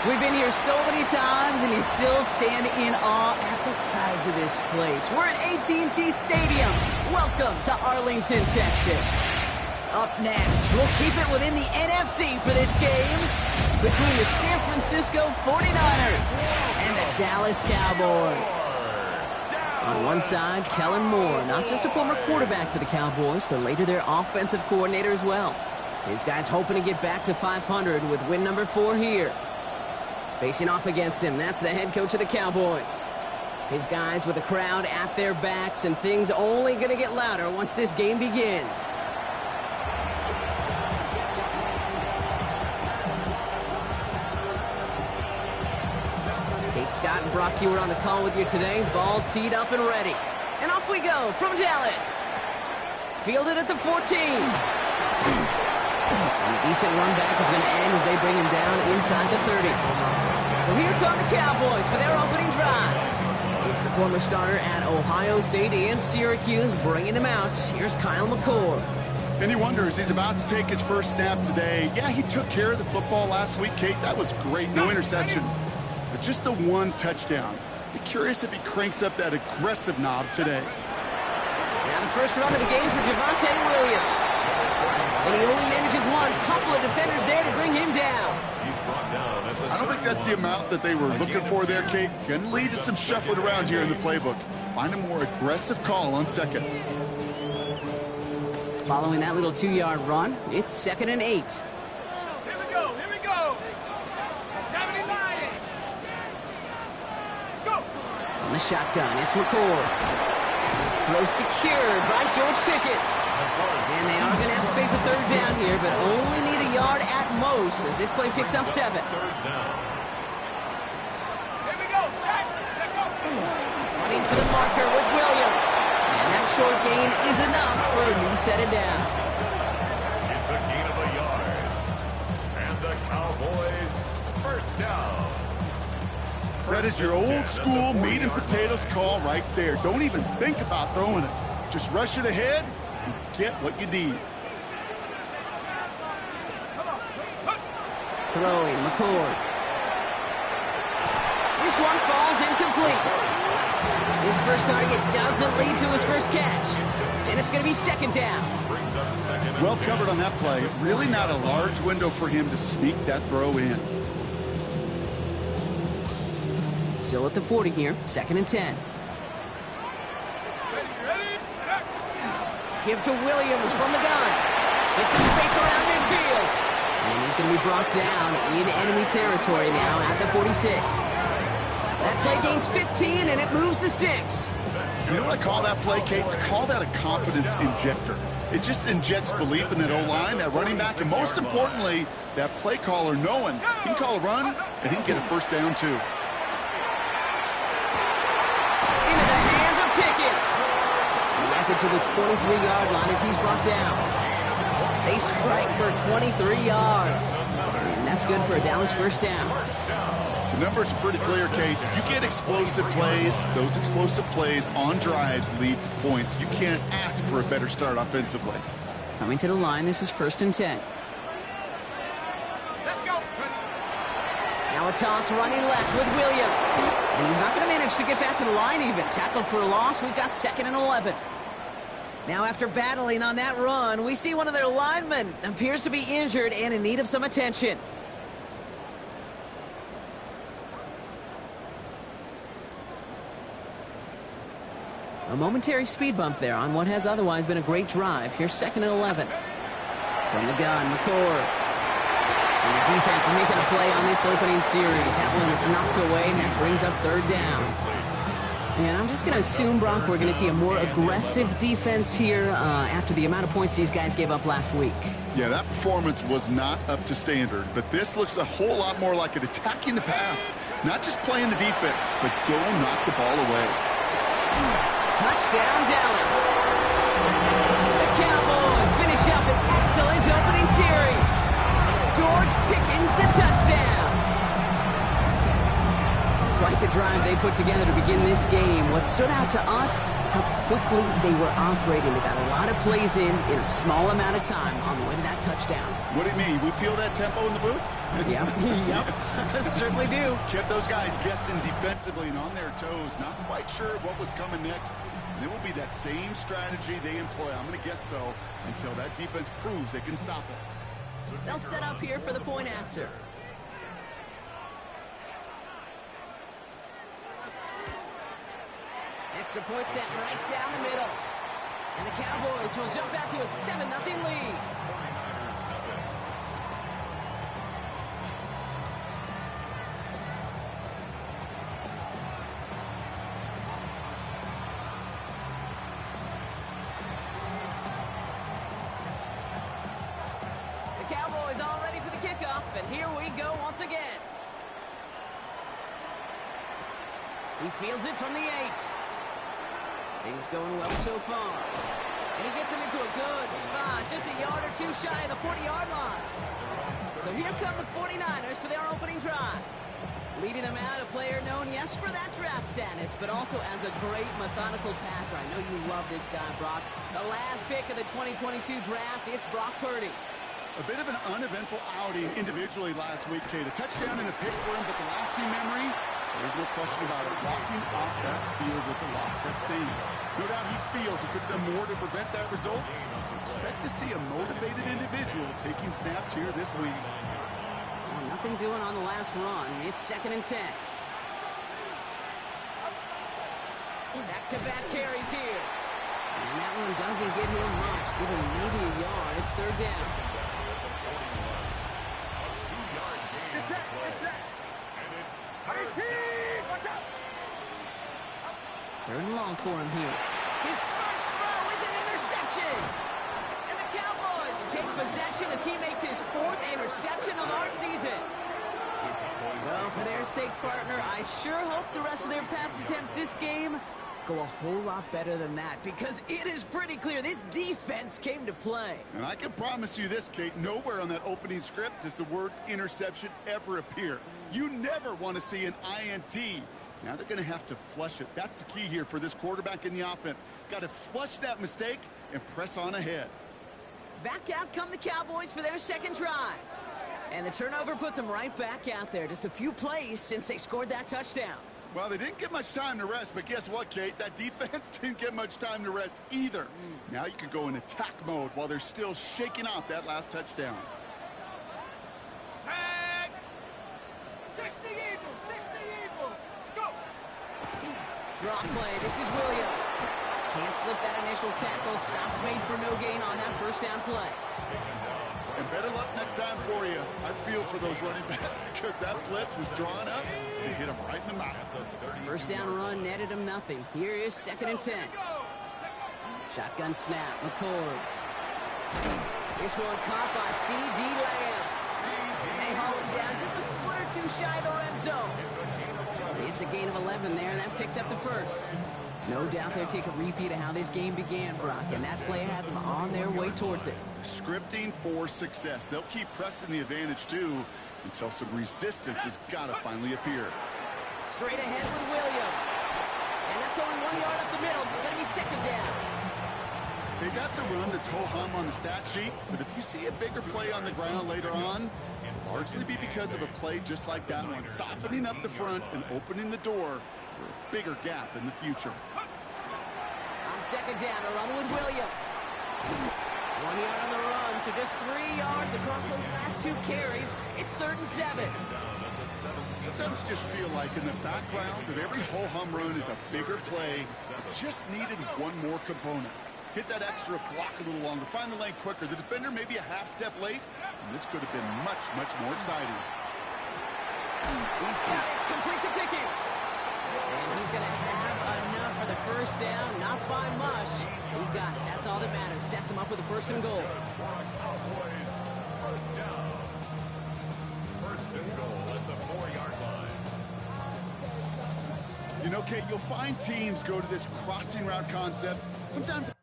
We've been here so many times, and you still stand in awe at the size of this place. We're at AT&T Stadium. Welcome to Arlington, Texas. Up next, we'll keep it within the NFC for this game between the San Francisco 49ers and the Dallas Cowboys. On one side, Kellen Moore, not just a former quarterback for the Cowboys, but later their offensive coordinator as well. His guys hoping to get back to 500 with win number 4 here. Facing off against him, that's the head coach of the Cowboys. His guys with the crowd at their backs, and things only going to get louder once this game begins. Kate Scott and Brock Hewer on the call with you today. Ball teed up and ready. And off we go from Dallas. Fielded at the 14. And a decent run back is going to end as they bring him down inside the 30. Well, here come the Cowboys for their opening drive. It's the former starter at Ohio State and Syracuse bringing them out. Here's Kyle McCord. And he wonders, he's about to take his first snap today. Yeah, he took care of the football last week, Kate. That was great. No interceptions. But just the one touchdown. Be curious if he cranks up that aggressive knob today. Now the first run of the game for Javonte Williams. And he only manages one. Couple of defenders there to bring him down. I don't think that's the amount that they were looking for there, Kate. Going to lead to some shuffling around here in the playbook. Find a more aggressive call on second. Following that little 2-yard run, it's 2nd and 8. Here we go, here we go. 79. Let's go. On the shotgun, it's McCord. Throw secured by George Pickett. And they are going to have to face a 3rd down here, but only need a yard at most as this play picks up 7. Here we go, set. Let's go. Running for the marker with Williams. And that short gain is enough for a new set of down. It's a gain of a yard. And the Cowboys, first down. That is your old school meat and potatoes call right there. Don't even think about throwing it. Just rush it ahead and get what you need. Throwing, McCord. This one falls incomplete. His first target doesn't lead to his first catch. And it's going to be 2nd down. Well covered on that play. Really not a large window for him to sneak that throw in. Still at the 40 here, 2nd and 10. Give to Williams from the gun. Gets some space around midfield. And he's going to be brought down in enemy territory now at the 46. That play gains 15, and it moves the sticks. You know what I call that play, Kate? I call that a confidence injector. It just injects belief in that O-line, that running back, and most importantly, that play caller knowing he can call a run, and he can get a first down, too. Into the hands of Pickett. He has it to the 23-yard line as he's brought down. They strike for 23 yards. And that's good for a Dallas first down. The numbers are pretty clear, Kate. If you get explosive plays, those explosive plays on drives lead to points. You can't ask for a better start offensively. Coming to the line, this is 1st and 10. Let's go. Now a toss running left with Williams. And he's not going to manage to get back to the line even. Tackled for a loss. We've got 2nd and 11. Now after battling on that run, we see one of their linemen appears to be injured and in need of some attention. A momentary speed bump there on what has otherwise been a great drive. Here's 2nd and 11. From the gun, McCord. And the defense making a play on this opening series. That one is knocked away, and that brings up 3rd down. And I'm just going to assume, Brock, we're going to see a more aggressive defense here after the amount of points these guys gave up last week. Yeah, that performance was not up to standard, but this looks a whole lot more like it attacking the pass. Not just playing the defense, but go knock the ball away. Touchdown, Dallas. The Cowboys finish up an excellent opening series. George Pickens, the touchdown. Quite a drive they put together to begin this game. What stood out to us, how quickly they were operating. They got a lot of plays in a small amount of time on the way to that touchdown. What do you mean? We feel that tempo in the booth? Yep. Certainly do. Kept those guys guessing defensively and on their toes, not quite sure what was coming next. And it will be that same strategy they employ, I'm going to guess so, until that defense proves they can stop it. They'll set up here for the point after. Extra point set right down the middle. And the Cowboys will jump out to a 7-0 lead. The Cowboys all ready for the kickoff, and here we go once again. He fields it from the 8. Things going well so far. And he gets him into a good spot, just a yard or two shy of the 40-yard line. So here come the 49ers for their opening drive. Leading them out, a player known, yes, for that draft status, but also as a great methodical passer. I know you love this guy, Brock. The last pick of the 2022 draft, it's Brock Purdy. A bit of an uneventful outing individually last week, Kate. A touchdown and a pick for him, but the lasting memory, there's no question about it. Walking off that field with the loss, that stings. No doubt he feels he could have done more to prevent that result. So expect to see a motivated individual taking snaps here this week. Well, nothing doing on the last run. It's 2nd and 10. Back-to-back carries here. And that one doesn't get him much. Give him maybe a yard. It's 3rd down. It's set. Watch out. 3rd and long for him here. His first throw is an interception. And the Cowboys take possession as he makes his 4th interception of our season. Well, for their sakes, partner, I sure hope the rest of their pass attempts this game go a whole lot better than that, because it is pretty clear this defense came to play. And I can promise you this, Kate, nowhere on that opening script does the word interception ever appear. You never want to see an INT. Now they're going to have to flush it. That's the key here for this quarterback in the offense. Got to flush that mistake and press on ahead. Back out come the Cowboys for their 2nd drive. And the turnover puts them right back out there. Just a few plays since they scored that touchdown. Well, they didn't get much time to rest, but guess what, Kate? That defense didn't get much time to rest either. Now you can go in attack mode while they're still shaking off that last touchdown. Sack. 60 Eagles. Let's go. Draw play. This is Williams. Can't slip that initial tackle. Stops made for no gain on that 1st down play. And better luck next time for you. I feel for those running backs because that blitz was drawn up to hit him right in the mouth. 1st down run netted him nothing. Here is 2nd and 10. Shotgun snap. McCord. This one caught by C.D. Lamb. And they haul him down just a foot or two shy of the red zone. It's a gain of 11 there, and that picks up the 1st. No doubt they'll take a repeat of how this game began, Brock, and that play has them on their way towards it. Scripting for success. They'll keep pressing the advantage, too, until some resistance has got to finally appear. Straight ahead with Williams. And that's only 1 yard up the middle. Going to be 2nd down. Okay, that's a run that's ho-hum on the stat sheet, but if you see a bigger play on the ground later on, it'll largely be because of a play just like that one, softening up the front and opening the door for a bigger gap in the future. On 2nd down, a run with Williams. 1 yard on the run, so just 3 yards across those last 2 carries. It's 3rd and 7. Sometimes just feel like in the background of every ho-hum run is a bigger play. Just needed one more component. Hit that extra block a little longer. Find the lane quicker. The defender may be a half step late, and this could have been much, much more exciting. He's got it. It's complete to Pickens. And he's going to have enough for the 1st down. Not by much. He got it. That's all that matters. Sets him up with a 1st and goal. Cowboys, 1st down. 1st and goal at the 4-yard line. You know, Kate, you'll find teams go to this crossing route concept. Sometimes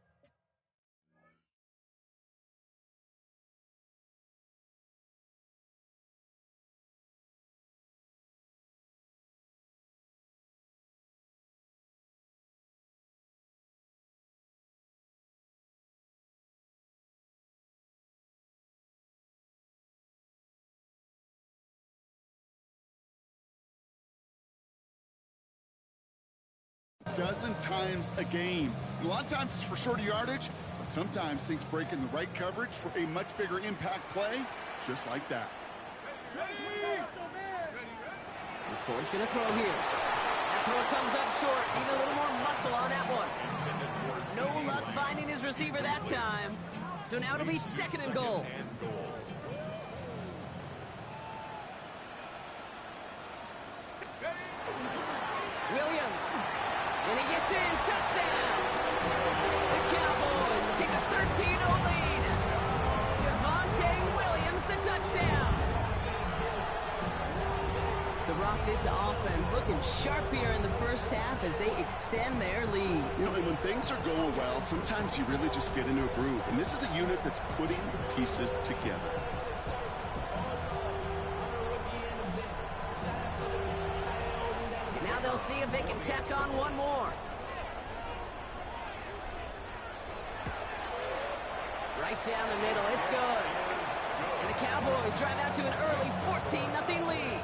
dozen times a game. And a lot of times it's for shorter yardage, but sometimes things break in the right coverage for a much bigger impact play, just like that. McCoy's going to throw here. That throw comes up short. Need a little more muscle on that one. No luck finding his receiver that time. So now it'll be 2nd and goal. Williams. And he gets in. Touchdown. The Cowboys take a 13-0 lead. Javonte Williams, the touchdown. So, Brock, this offense looking sharp here in the first half as they extend their lead. You know, and when things are going well, sometimes you really just get into a groove. And this is a unit that's putting the pieces together. And now they'll see if they can tack on one more. Right down the middle. It's good. And the Cowboys drive out to an early 14-0 lead.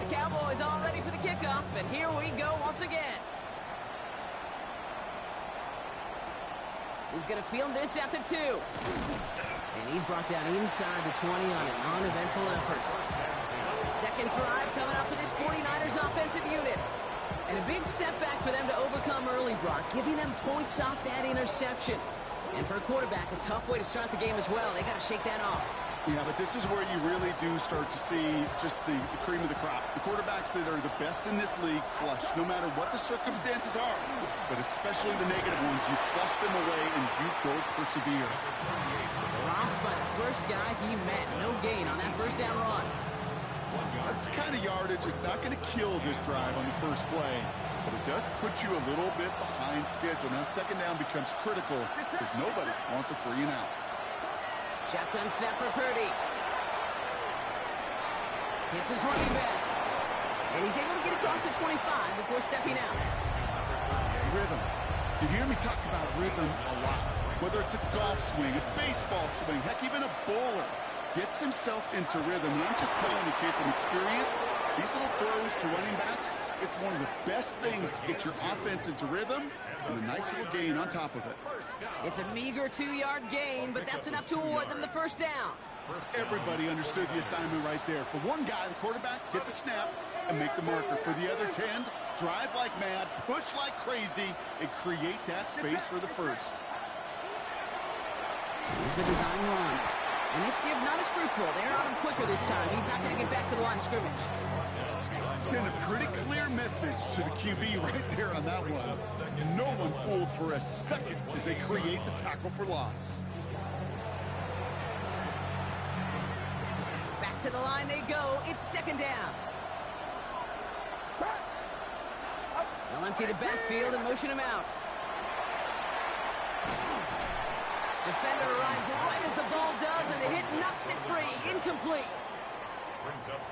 Cowboys all ready for the kickoff, and here we go once again. He's going to field this at the 2. And he's brought down inside the 20 on an uneventful effort. Second drive coming up for this 49ers offensive unit. And a big setback for them to overcome early, Brock, giving them points off that interception. And for a quarterback, a tough way to start the game as well. They got to shake that off. Yeah, but this is where you really do start to see just the cream of the crop. The quarterbacks that are the best in this league flush, no matter what the circumstances are. But especially the negative ones, you flush them away and you go persevere. Dropped by the first guy he met. No gain on that first down run. That's the kind of yardage. It's not going to kill this drive on the first play, but it does put you a little bit behind schedule. Now, 2nd down becomes critical because nobody wants a 3 and out. Shotgun snap for Purdy. Hits his running back. And he's able to get across the 25 before stepping out. Rhythm. You hear me talk about rhythm a lot. Whether it's a golf swing, a baseball swing, heck, even a bowler gets himself into rhythm. And I'm just telling you, kid, from experience, these little throws to running backs, it's one of the best things to get your offense into rhythm and a nice little gain on top of it. It's a meager 2-yard gain, but that's enough to award them the first down. Everybody understood the assignment right there. For one guy, the quarterback, get the snap and make the marker. For the other 10, drive like mad, push like crazy, and create that space for the first. Here's the design run. And this give not as fruitful. They're on him quicker this time. He's not going to get back to the line of scrimmage. Send a pretty clear message to the QB right there on that one. No one fooled for a second as they create the tackle for loss. Back to the line they go. It's 2nd down. They'll empty the backfield and motion him out. Defender arrives right as the ball does, and the hit knocks it free. Incomplete.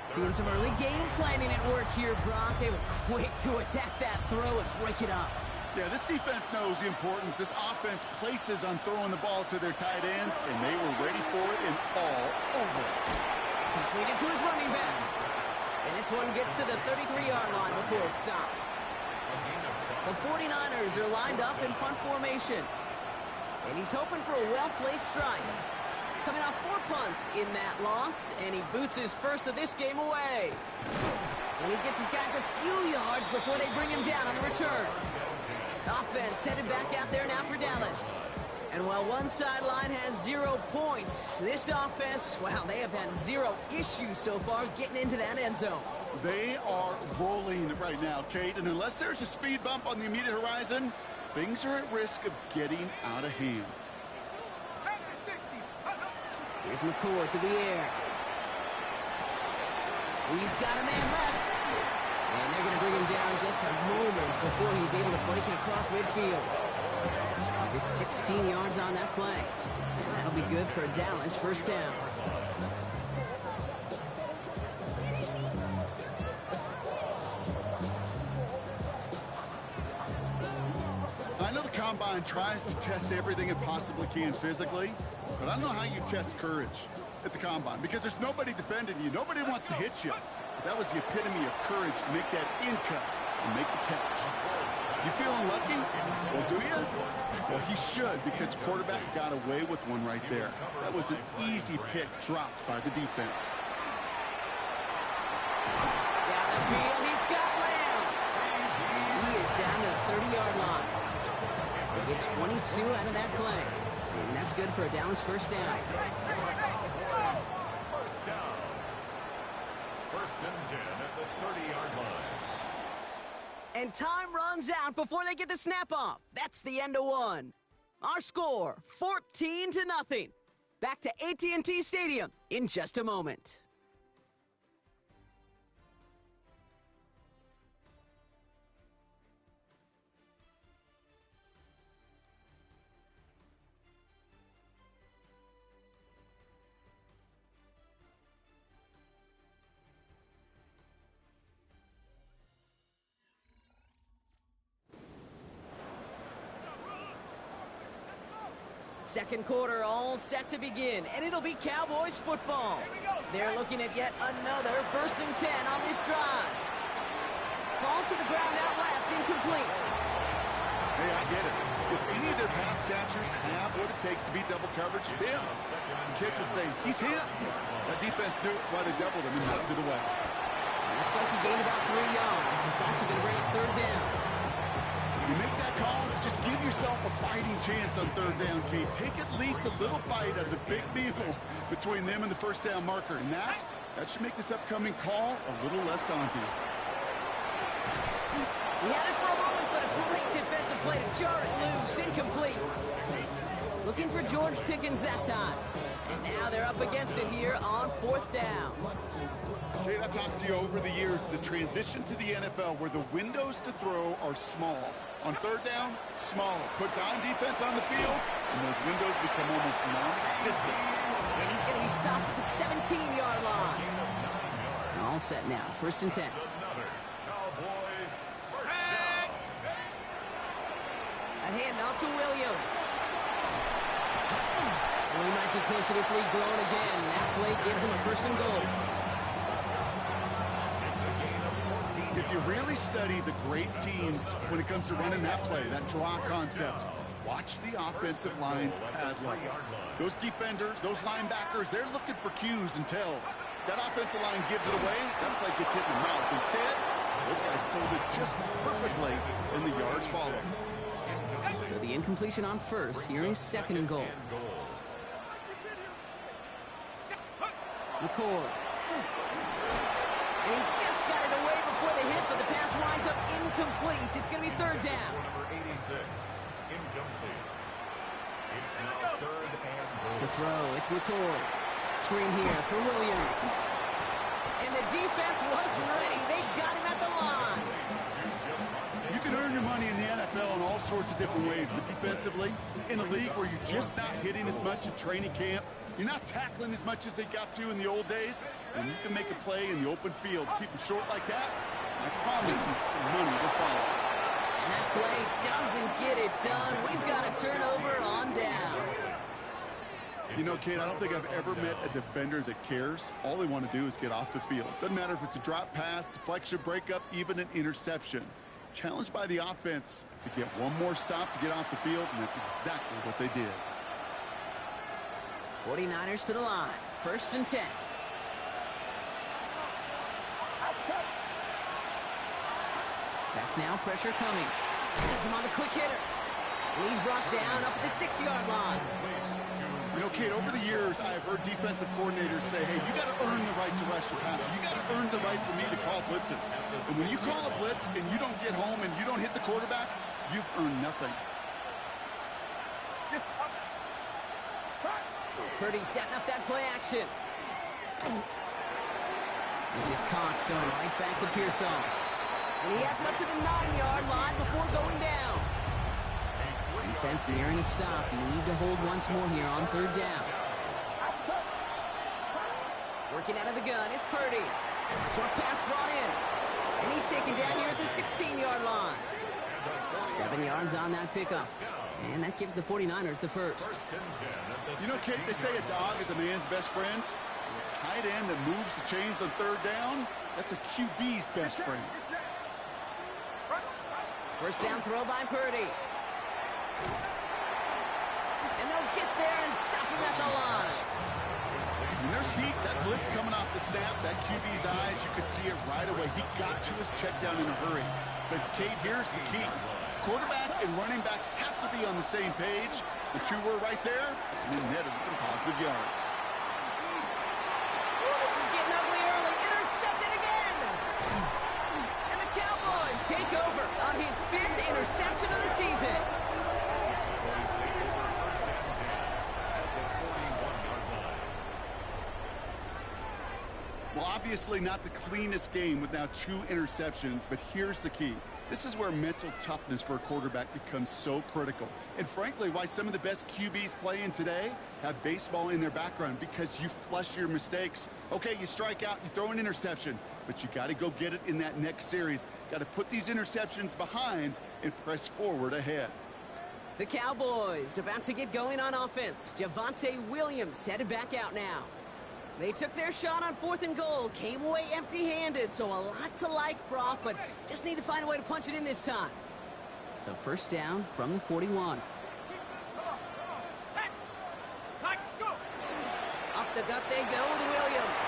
Seeing some early game planning at work here, Brock. They were quick to attack that throw and break it up. Yeah, this defense knows the importance this offense places on throwing the ball to their tight ends, and they were ready for it and all over it. Completed to his running back. And this one gets to the 33-yard line before it's stopped. The 49ers are lined up in punt formation. And he's hoping for a well-placed strike. Coming off 4 punts in that loss, and he boots his first of this game away. And he gets his guys a few yards before they bring him down on the return. Offense headed back out there now for Dallas. And while one sideline has 0 points, this offense, well, they have had 0 issues so far getting into that end zone. They are rolling right now, Kate, and unless there's a speed bump on the immediate horizon, things are at risk of getting out of hand. Here's McCoy to the air. He's got a man left. And they're going to bring him down just a moment before he's able to break it across midfield. It's 16 yards on that play. That'll be good for Dallas. First down. I know the Combine tries to test everything it possibly can physically, but I don't know how you test courage. at the combine because there's nobody defending you. Nobody wants to hit you. But that was the epitome of courage to make that in-cut and make the catch. You feeling lucky? Well, do you? Well, he should because the quarterback got away with one right there. That was an easy pick dropped by the defense. Down the field, he's got Lamb. He is down to the 30-yard line. So get 22 out of that play. And that's good for a Dallas first down. First down. First and 10 at the 30-yard line. And time runs out before they get the snap off. That's the end of one. Our score, 14-0. Back to AT&T Stadium in just a moment. Second quarter all set to begin, and it'll be Cowboys football. They're looking at yet another 1st and 10 on this drive. Falls to the ground out left, incomplete. Hey, I get it. If any of their pass catchers have what it takes to beat double coverage, it's him. And kids would say, he's him. That defense knew it. That's why they doubled him and knocked it away. Looks like he gained about 3 yards. It's also going to bring up 3rd down. You make that call to just give yourself a fighting chance on 3rd down, Kate. Take at least a little bite out of the big meal between them and the 1st down marker. And that should make this upcoming call a little less daunting. He had it for a moment, but a great defensive play to jar it loose. Incomplete. Looking for George Pickens that time. And now they're up against it here on 4th down. Kate, I've talked to you over the years of the transition to the NFL where the windows to throw are small. On 3rd down, smaller. Put down defense on the field, and those windows become almost non-existent. And he's going to be stopped at the 17-yard line. All set now, 1st and 10. Another Cowboys first down. A handoff to Williams. Well, he might be close to this lead growing again. That play gives him a 1st and goal. If you really study the great teams when it comes to running that play, that draw concept, watch the offensive line's pad level. Those defenders, those linebackers, they're looking for cues and tells. That offensive line gives it away, that play gets hit in the mouth. Instead, those guys sold it just perfectly, and the yards follow. So the incompletion on 1st. Here is 2nd and goal. McCord. And he just got it away before the hit, but the pass winds up incomplete. It's going to be 3rd down. Number 86, incomplete. It's now 3rd and goal. To throw, it's McCord. Screen here for Williams. And the defense was ready. They got him at the line. You can earn your money in the NFL in all sorts of different ways, but defensively, in a league where you're just not hitting as much at training camp, you're not tackling as much as they got to in the old days, and you can make a play in the open field. Keep them short like that, I promise you some money will follow. And that play doesn't get it done. We've got a turnover on down. You know, Kate, I don't think I've ever met a defender that cares. All they want to do is get off the field. Doesn't matter if it's a drop pass, deflection, breakup, even an interception. Challenged by the offense to get one more stop to get off the field, and that's exactly what they did. 49ers to the line. 1st and 10. Back now, pressure coming. Has him on the quick hitter. And he's brought down up at the 6-yard line. You know, Kate, over the years, I've heard defensive coordinators say, hey, you got to earn the right to rush your passer. You got to earn the right for me to call blitzes. And when you call a blitz and you don't get home and you don't hit the quarterback, you've earned nothing. Purdy setting up that play action. This is Cox going right back to Pearsall. And he has it up to the 9-yard line before going down. Defense nearing a stop. Need to hold once more here on 3rd down. Working out of the gun, it's Purdy. Short pass brought in. And he's taken down here at the 16-yard line. 7 yards on that pickup. And that gives the 49ers the first. You know, Kate, they say a dog is a man's best friend. A tight end that moves the chains on third down, that's a QB's best friend. First down throw by Purdy. And they'll get there and stop him at the line. When there's heat, that blitz coming off the snap, that QB's eyes, you could see it right away. He got to his check down in a hurry. But, Kate, here's the key. Quarterback and running back have to be on the same page. The two were right there, and then netted some positive yards. Ooh, this is getting ugly early. Intercepted again. And the Cowboys take over on his 5th interception of the season. Well, obviously not the cleanest game with now 2 interceptions, but here's the key. This is where mental toughness for a quarterback becomes so critical. And frankly, why some of the best QBs playing today have baseball in their background, because you flush your mistakes. Okay, you strike out, you throw an interception, but you got to go get it in that next series. Got to put these interceptions behind and press forward ahead. The Cowboys about to get going on offense. Javonte Williams headed back out now. They took their shot on 4th and goal, came away empty-handed, so a lot to like, Brock, but just need to find a way to punch it in this time. So first down from the 41. Up the gut they go with Williams.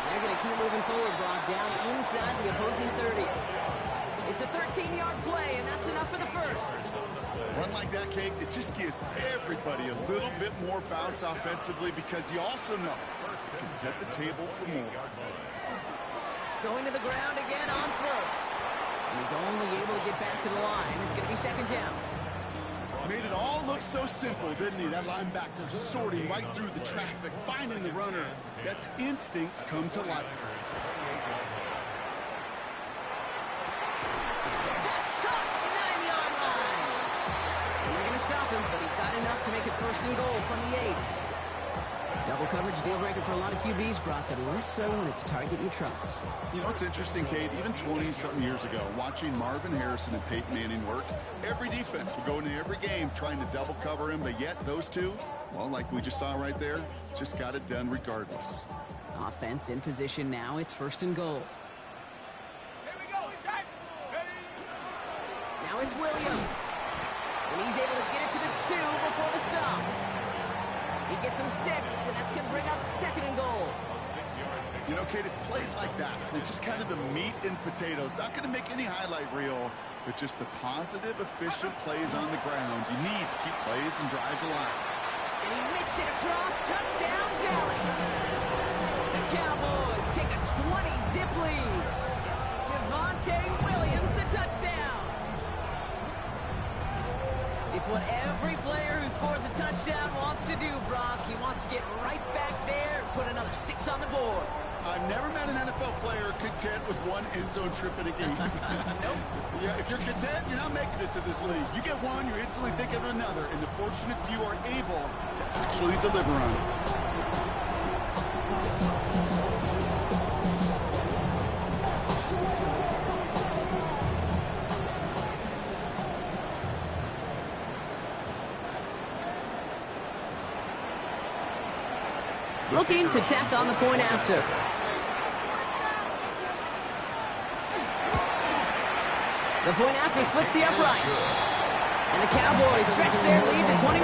They're going to keep moving forward, Brock, down inside the opposing 30. It's a 13-yard play, and that's enough for the first. Run like that, Kate, it just gives everybody a little bit more bounce offensively, because you also know it can set the table for more. Going to the ground again on first. And he's only able to get back to the line. It's going to be second down. Made it all look so simple, didn't he? That linebacker sorting right through the traffic, finding the runner. That's instincts come to life. Stop him, but he got enough to make it first and goal from the 8. Double coverage deal breaker for a lot of QBs, Brock, but less so when it's a target you trust. You know what's interesting, Kate? Even 20-something years ago, watching Marvin Harrison and Peyton Manning work, every defense would go into every game trying to double cover him, but yet those two, well, like we just saw right there, just got it done regardless. Offense in position now. It's first and goal. Here we go, set. Now it's Williams. And he's able to get it to the 2 before the stop. He gets him 6, and that's going to bring up second and goal. You know, Kate, it's plays like that. It's just kind of the meat and potatoes. Not going to make any highlight reel, but just the positive, efficient plays on the ground. You need to keep plays and drives alive. And he makes it across. Touchdown, Dallas. The Cowboys take a 20-zip lead. Javonte Williams, the touchdown. It's what every player who scores a touchdown wants to do, Brock. He wants to get right back there and put another 6 on the board. I've never met an NFL player content with one end zone trip in a game. Nope. Yeah, if you're content, you're not making it to this league. You get one, you're instantly thinking of another, and the fortunate few are able to actually deliver on it. Looking to tack on the point after. The point after splits the uprights. And the Cowboys stretch their lead to 21.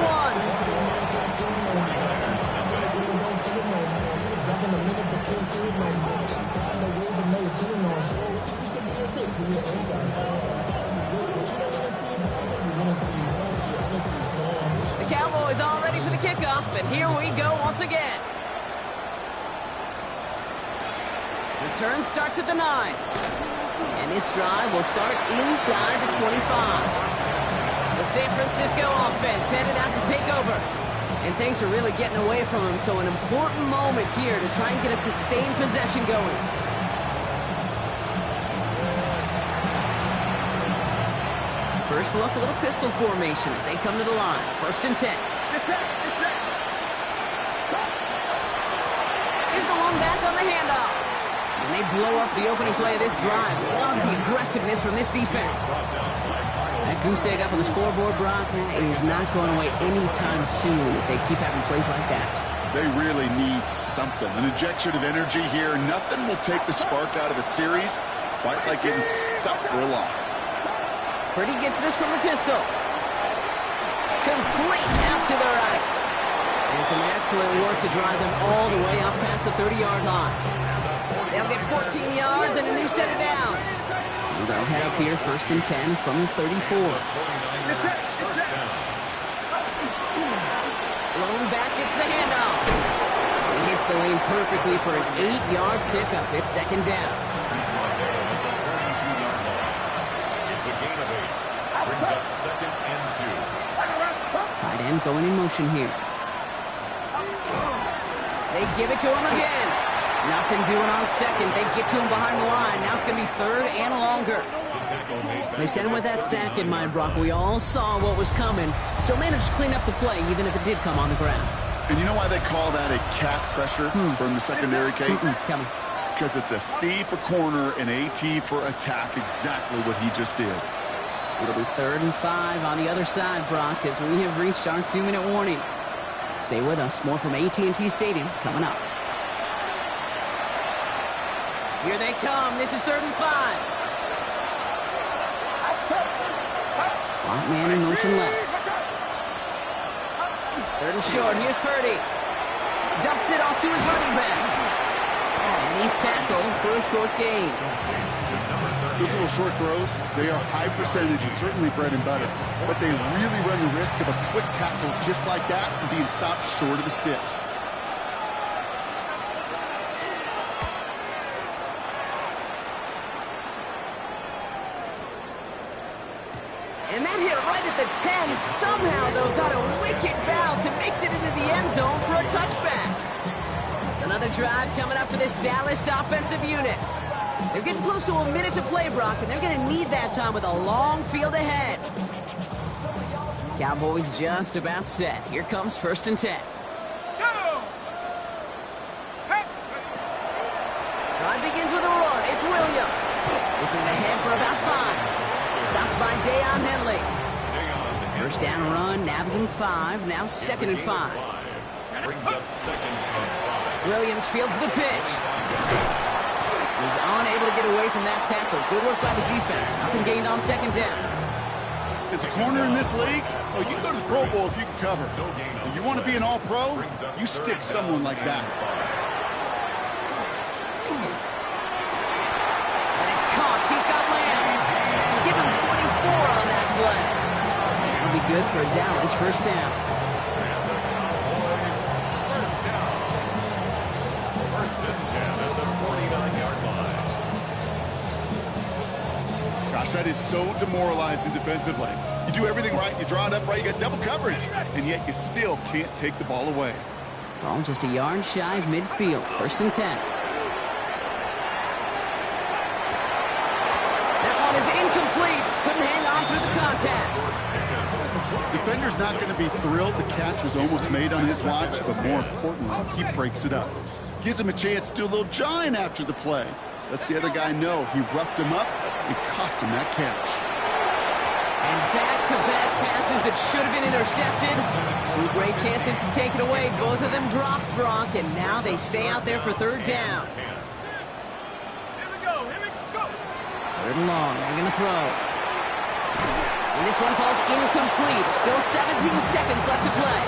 The Cowboys all ready for the kickoff, and here we go once again. Return starts at the 9. And this drive will start inside the 25. The San Francisco offense headed out to take over. And things are really getting away from them, so an important moment here to try and get a sustained possession going. First look, a little pistol formation as they come to the line. First and 10. It's set. Here's the one back on the handoff. And they blow up the opening play of this drive. Love the aggressiveness from this defense. That goose egg up on the scoreboard, Brock, that is not going away anytime soon if they keep having plays like that. They really need something. An injection of energy here. Nothing will take the spark out of a series quite like getting stuck for a loss. Purdy gets this from the pistol. Complete out to the right. And some excellent work to drive them all the way up past the 30-yard line. They'll get 14 yards and a new set of downs. So they'll head up here 1st and 10 from the 34. Lone back gets the handoff. He hits the lane perfectly for an 8-yard pickup. It's 2nd down. It's a gain of 8. Brings up 2nd and 2. Tight end going in motion here. They give it to him again. Nothing doing on 2nd. They get to him behind the line. Now it's going to be 3rd and longer. They sent him with that sack in mind, Brock. We all saw what was coming, so managed to clean up the play, even if it did come on the ground. And you know why they call that a cat pressure from the secondary, Kate? Tell me. Because it's a C for corner and AT for attack, exactly what he just did. It'll be 3rd and 5 on the other side, Brock, as we have reached our 2-minute warning. Stay with us. More from AT&T Stadium coming up. Here they come. This is 3rd and 5. Slot man in motion left. 3rd and short. Here's Purdy. Dumps it off to his running back. And he's tackled for a short gain. Those little short throws, they are high percentage and certainly bread and butter. But they really run the risk of a quick tackle just like that and being stopped short of the sticks. And that hit right at the 10. Somehow, though, got a wicked bounce and makes it into the end zone for a touchback. Another drive coming up for this Dallas offensive unit. They're getting close to a minute to play, Brock, and they're going to need that time with a long field ahead. Cowboys just about set. Here comes 1st and 10. Drive begins with a run. It's Williams. This is ahead for about 5. Stopped by Deion Henley. 1st down run, nabs him 5. Now 2nd and 5. Brings up 2nd and 5. Williams fields the pitch. He's unable to get away from that tackle. Good work by the defense. Nothing gained on 2nd down. As a corner in this league, you can go to the Pro Bowl if you can cover. If you want to be an all-pro, you stick someone like that. That is caught. He's got Lamb. Give him 24 on that play. That'll be good for a Dallas 1st down. First down. 1st and 10 at the 49-yard line. Gosh, that is so demoralizing defensively. You do everything right, you draw it up right, you got double coverage, and yet you still can't take the ball away. Ball just a yard shy of midfield. 1st and 10. That one is incomplete. Couldn't hang on through the contact. Defender's not going to be thrilled the catch was almost made on his watch, but more importantly, he breaks it up. Gives him a chance to do a little jawing after the play. Lets the other guy know he roughed him up and cost him that catch. And back-to-back passes that should have been intercepted. 2 great chances to take it away. Both of them dropped, Brock, and now they stay out there for 3rd down. Here we go. 3rd and long. They're going to throw. And this one falls incomplete. Still 17 seconds left to play.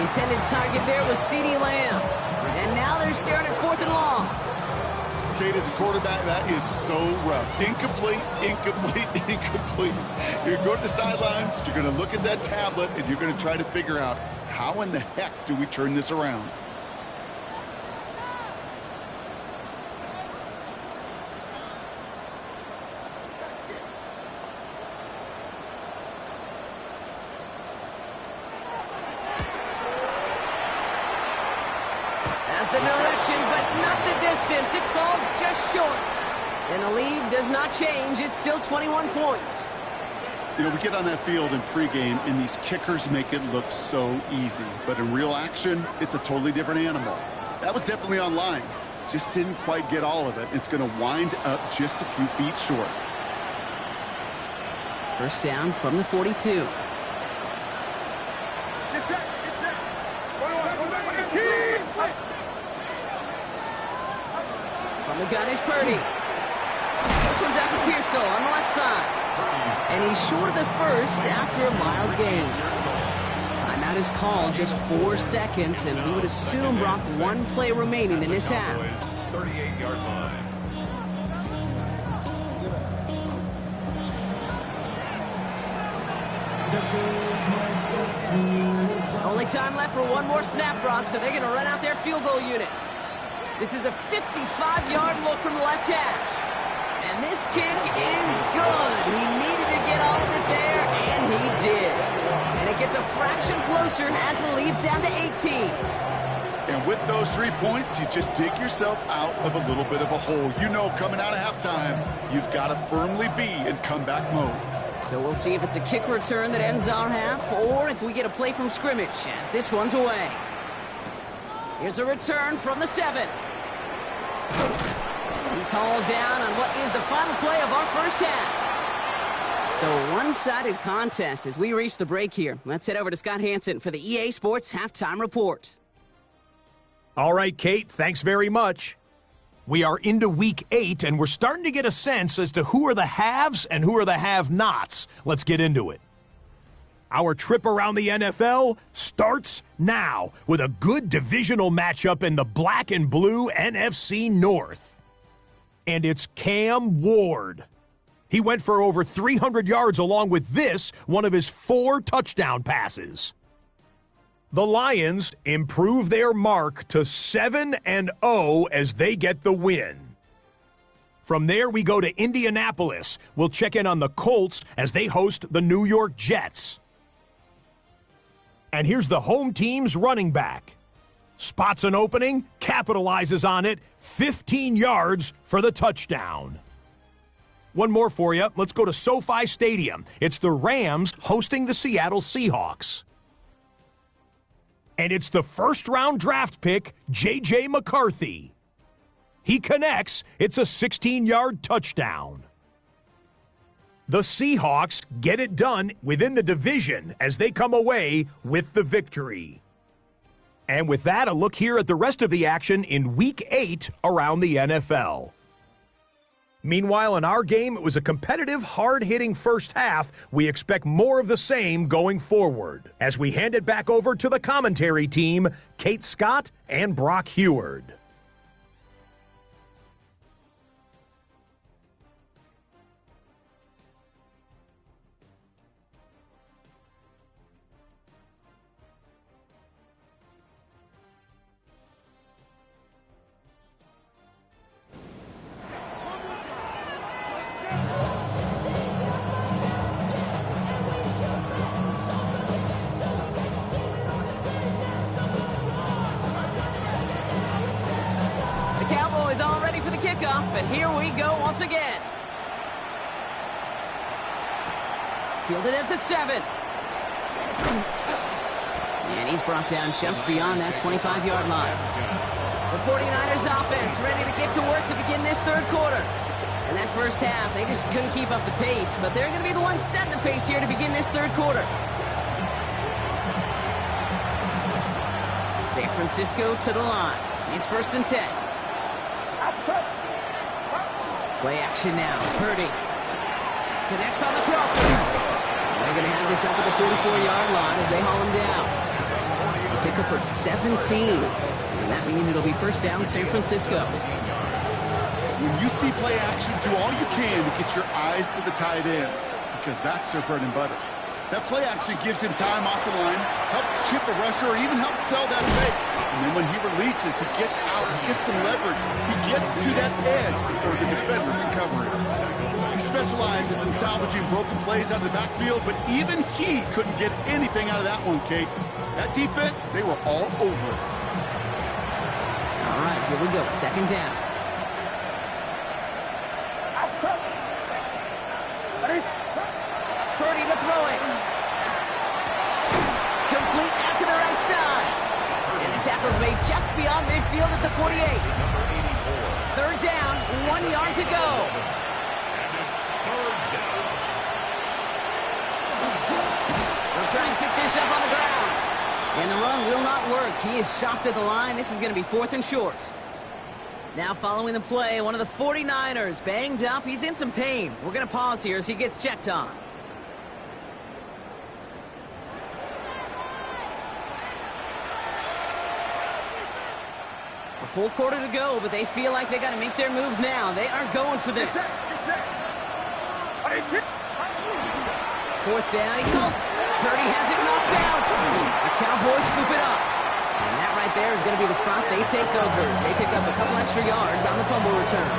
Intended target there was CeeDee Lamb. And now they're staring at 4th and long. Kate, as a quarterback, that is so rough. Incomplete, incomplete, incomplete. You're going to go to the sidelines, you're going to look at that tablet, and you're going to try to figure out how in the heck do we turn this around. The direction, but not the distance. It falls just short. And the lead does not change. It's still 21 points. You know, we get on that field in pregame, and these kickers make it look so easy. But in real action, it's a totally different animal. That was definitely on line. Just didn't quite get all of it. It's going to wind up just a few feet short. First down from the 42. Get set. From the gun is Purdy. This one's out to Pearsall on the left side. And he's short of the first after a mild gain. Timeout is called, just 4 seconds, and we would assume Brock 1 play remaining in this half. 38-yard line. Only time left for one more snap, Brock, so they're going to run out their field goal unit. This is a 55-yard look from the left hash. And this kick is good. He needed to get all of it there, and he did. And it gets a fraction closer as the lead's down to 18. And with those 3 points, you just dig yourself out of a little bit of a hole. You know, coming out of halftime, you've got to firmly be in comeback mode. So we'll see if it's a kick return that ends our half, or if we get a play from scrimmage, as this one's away. Here's a return from the 7. He's hauled down on what is the final play of our first half. So a one-sided contest as we reach the break here. Let's head over to Scott Hansen for the EA Sports Halftime Report. All right, Kate, thanks very much. We are into Week 8, and we're starting to get a sense as to who are the haves and who are the have-nots. Let's get into it. Our trip around the NFL starts now with a good divisional matchup in the black and blue NFC North. And it's Cam Ward. He went for over 300 yards along with this, one of his 4 touchdown passes. The Lions improve their mark to 7-0 as they get the win. From there, we go to Indianapolis. We'll check in on the Colts as they host the New York Jets. And here's the home team's running back. Spots an opening, capitalizes on it, 15 yards for the touchdown. One more for you. Let's go to SoFi Stadium. It's the Rams hosting the Seattle Seahawks. And it's the first-round draft pick, J.J. McCarthy. He connects. It's a 16-yard touchdown. The Seahawks get it done within the division as they come away with the victory. And with that, a look here at the rest of the action in Week 8 around the NFL. Meanwhile, in our game, it was a competitive, hard-hitting first half. We expect more of the same going forward as we hand it back over to the commentary team, Kate Scott and Brock Heward. And here we go once again. Fielded at the 7. And he's brought down just beyond that 25-yard line. The 49ers offense ready to get to work to begin this third quarter. In that first half, they just couldn't keep up the pace, but they're going to be the ones setting the pace here to begin this third quarter. San Francisco to the line. It's 1st and 10. Play action now. Purdy connects on the crossover. They're going to have this up at the 44-yard line as they haul him down. Pick up for 17. And that means it'll be first down San Francisco. When you see play action, do all you can to get your eyes to the tight end, because that's their bread and butter. That play action gives him time off the line, helps chip a rusher, or even helps sell that fake. And then when he releases, he gets out, he gets some leverage. He gets to that edge before the defender can cover it. He specializes in salvaging broken plays out of the backfield, but even he couldn't get anything out of that one, Kate. That defense, they were all over it. All right, here we go. 2nd down. Purdy to throw it. Complete out to the right side. And the tackle's made just beyond midfield at the 48. down. 1 yard to go. And it's third down. They'll try and pick this up on the ground. And the run will not work. He is stopped at the line. This is going to be 4th and short. Now following the play, one of the 49ers banged up. He's in some pain. We're going to pause here as he gets checked on. A full quarter to go, but they feel like they got to make their move now. They are going for this. 4th down. He calls. Purdy has it knocked out. The Cowboys scoop it up. And that right there is going to be the spot they take over as they pick up a couple extra yards on the fumble return.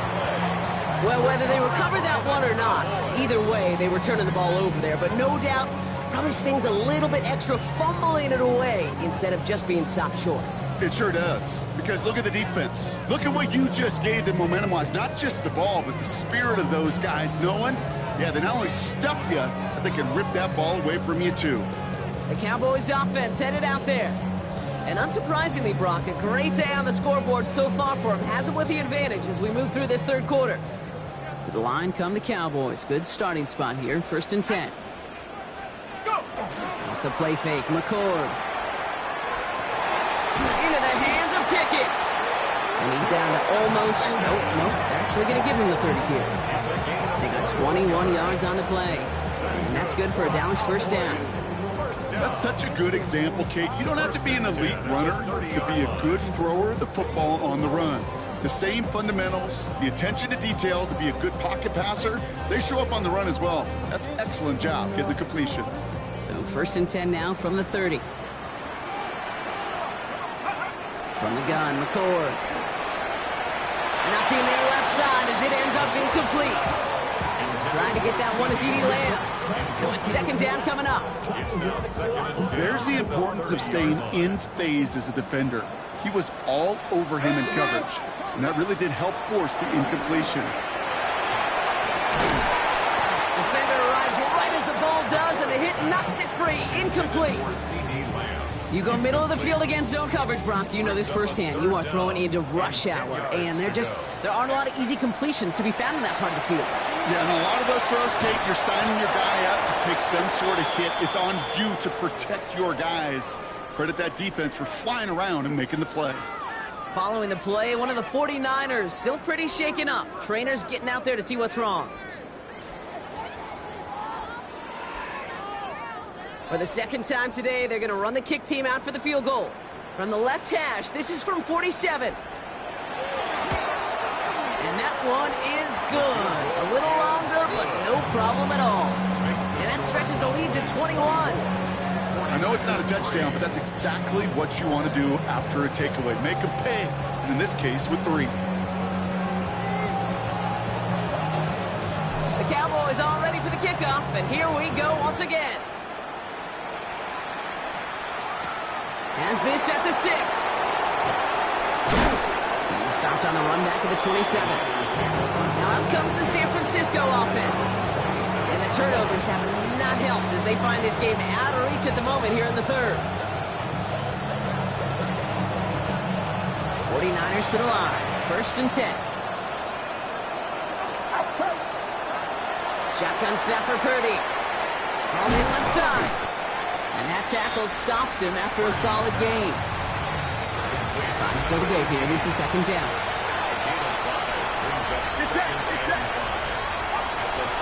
Well, whether they recover that one or not, either way, they were turning the ball over there. But no doubt, probably stings a little bit extra fumbling it away instead of just being stopped short. It sure does. Because look at the defense. Look at what you just gave them momentum-wise. Not just the ball, but the spirit of those guys knowing, yeah, they not only stuffed you, but they can rip that ball away from you, too. The Cowboys offense headed out there. And unsurprisingly, Brock, a great day on the scoreboard so far for him. Has it with the advantage as we move through this third quarter. To the line come the Cowboys. Good starting spot here. 1st and 10. Off the play fake, McCord. Into the hands of Pickett. And he's down to almost, nope, they're actually going to give him the 30 here. They got 21 yards on the play. And that's good for a Dallas 1st down. That's such a good example, Kate. You don't have to be an elite runner to be a good thrower of the football on the run. The same fundamentals, the attention to detail to be a good pocket passer, they show up on the run as well. That's an excellent job getting the completion. So 1st and 10 now from the 30. From the gun, McCord. Nothing there left side as it ends up incomplete. Trying to get that one to CeeDee Lamb. So it's 2nd down coming up. There's the importance of staying in phase as a defender. He was all over him in coverage, and that really did help force the incompletion. Defender arrives right as the ball does, and the hit knocks it free. Incomplete. You go middle of the field against zone coverage, Brock. You know this firsthand. You are throwing into rush hour, and there aren't a lot of easy completions to be found in that part of the field. Yeah, and a lot of those throws, Kate, you're signing your guy up to take some sort of hit. It's on you to protect your guys. Credit that defense for flying around and making the play. Following the play, one of the 49ers still pretty shaken up. Trainers getting out there to see what's wrong. For the 2nd time today, they're going to run the kick team out for the field goal. From the left hash, this is from 47. And that one is good. A little longer, but no problem at all. And that stretches the lead to 21. I know it's not a touchdown, but that's exactly what you want to do after a takeaway. Make them pay, and in this case, with 3. The Cowboys all ready for the kickoff, and here we go once again. Has this at the 6. He's stopped on the run back of the 27. Now out comes the San Francisco offense. And the turnovers have not helped as they find this game out of reach at the moment here in the 3rd. 49ers to the line. 1st and 10. Shotgun snap for Purdy. All in left side. And that tackle stops him after a solid gain. 5 still to go here. This is 2nd down.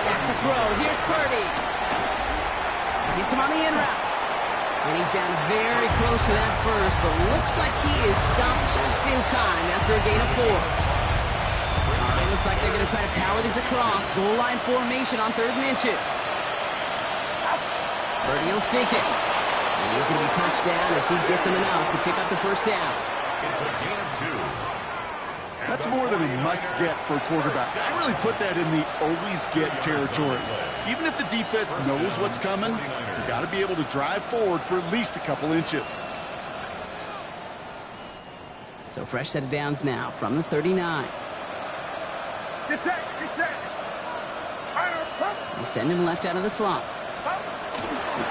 Back to throw. Here's Purdy. Gets him on the in route. And he's down very close to that first, but looks like he is stopped just in time after a gain of 4. All right, looks like they're going to try to power these across. Goal line formation on 3rd and inches. Purdy will sneak it. And he's going to be touched down as he gets him enough to pick up the 1st down. It's a gain of 2. That's more than a must-get for a quarterback. I really put that in the always-get territory. Even if the defense knows what's coming, you got to be able to drive forward for at least a couple inches. So fresh set of downs now from the 39. Get set. They send him left out of the slot.